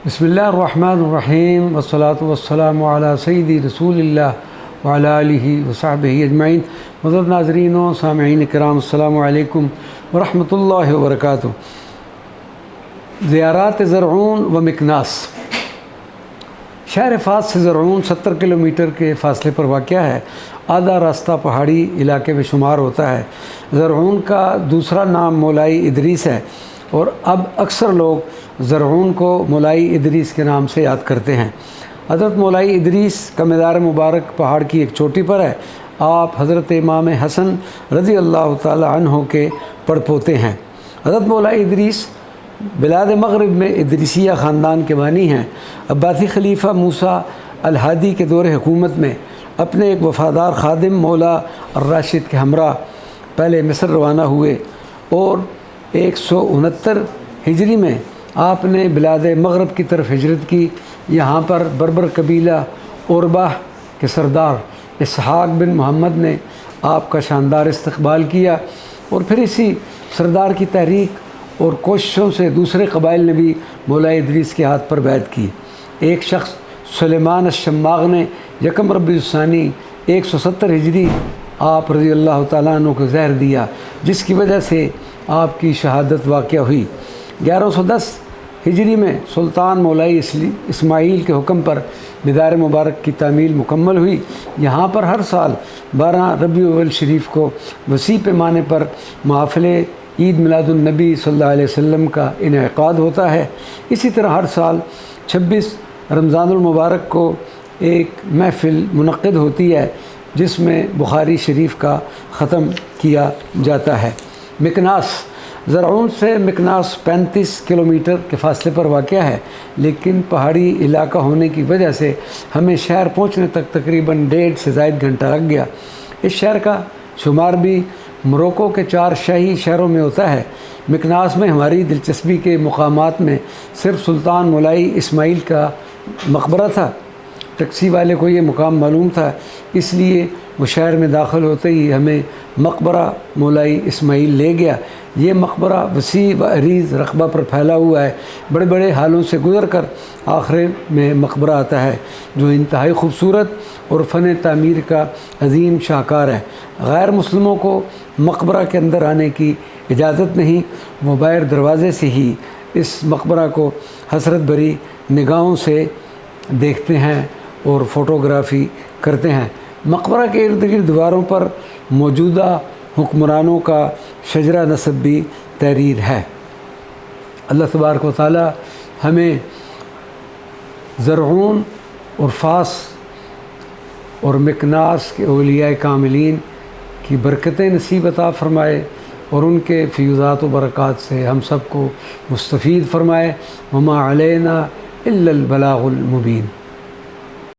بسم اللہ الرحمن الرحیم والصلاة والسلام علی سیدی رسول اللہ وعلی آلہ وصحبہ اجمعین۔ معزز ناظرین و سامعین کرام، السلام علیکم ورحمۃ اللہ وبرکاتہ۔ زیارات زرعون و مکناس۔ شہر فاس سے زرعون 70 کلومیٹر کے فاصلے پر واقع ہے۔ آدھا راستہ پہاڑی علاقے میں شمار ہوتا ہے۔ زرعون کا دوسرا نام مولائی ادریس ہے اور اب اکثر لوگ زرعون کو مولائی ادریس کے نام سے یاد کرتے ہیں۔ حضرت مولائی ادریس کا مزار مبارک پہاڑ کی ایک چوٹی پر ہے۔ آپ حضرت امام حسن رضی اللہ تعالی عنہ کے پڑپوتے ہیں۔ حضرت مولائی ادریس بلاد مغرب میں ادریسیہ خاندان کے بانی ہیں۔ عباسی خلیفہ موسیٰ الہادی کے دور حکومت میں اپنے ایک وفادار خادم مولا الراشد کے ہمراہ پہلے مصر روانہ ہوئے اور 169 ہجری میں آپ نے بلاد مغرب کی طرف ہجرت کی۔ یہاں پر بربر قبیلہ اوربہ کے سردار اسحاق بن محمد نے آپ کا شاندار استقبال کیا اور پھر اسی سردار کی تحریک اور کوششوں سے دوسرے قبائل نے بھی مولائی ادریس کے ہاتھ پر بیعت کی۔ ایک شخص سلیمان الشماغ نے یکم ربیع الثانی 170 ہجری آپ رضی اللہ تعالیٰ عنہ کو زہر دیا، جس کی وجہ سے آپ کی شہادت واقع ہوئی۔ 1110 ہجری میں سلطان مولائی اسماعیل کے حکم پر مزار مبارک کی تعمیل مکمل ہوئی۔ یہاں پر ہر سال 12 ربیع الاول شریف کو وسیع پیمانے پر محافل عید میلاد النبی صلی اللہ علیہ وسلم کا انعقاد ہوتا ہے۔ اسی طرح ہر سال 26 رمضان المبارک کو ایک محفل منعقد ہوتی ہے جس میں بخاری شریف کا ختم کیا جاتا ہے۔ مکناس۔ زرعون سے مکناس 35 کلومیٹر کے فاصلے پر واقع ہے، لیکن پہاڑی علاقہ ہونے کی وجہ سے ہمیں شہر پہنچنے تک تقریباً 1.5 سے زائد گھنٹہ لگ گیا۔ اس شہر کا شمار بھی موروکو کے 4 شاہی شہروں میں ہوتا ہے۔ مکناس میں ہماری دلچسپی کے مقامات میں صرف سلطان مولائی اسماعیل کا مقبرہ تھا۔ ٹیکسی والے کو یہ مقام معلوم تھا، اس لیے وہ شہر میں داخل ہوتے ہی ہمیں مقبرہ مولائی اسماعیل لے گیا۔ یہ مقبرہ وسیع و عریض رقبہ پر پھیلا ہوا ہے۔ بڑے بڑے حالوں سے گزر کر آخر میں مقبرہ آتا ہے جو انتہائی خوبصورت اور فن تعمیر کا عظیم شاہکار ہے۔ غیر مسلموں کو مقبرہ کے اندر آنے کی اجازت نہیں، وہ باہر دروازے سے ہی اس مقبرہ کو حسرت بھری نگاہوں سے دیکھتے ہیں اور فوٹوگرافی کرتے ہیں۔ مقبرہ کے ارد گرد دیواروں پر موجودہ حکمرانوں کا شجرہ نسب بھی تحریر ہے۔ اللہ تبارک و تعالی ہمیں زرعون اور فاس اور مکناس کے اولیاء کاملین کی برکتیں نصیب عطا فرمائے اور ان کے فیوزات و برکات سے ہم سب کو مستفید فرمائے۔ وما علینا الا البلاغ المبین۔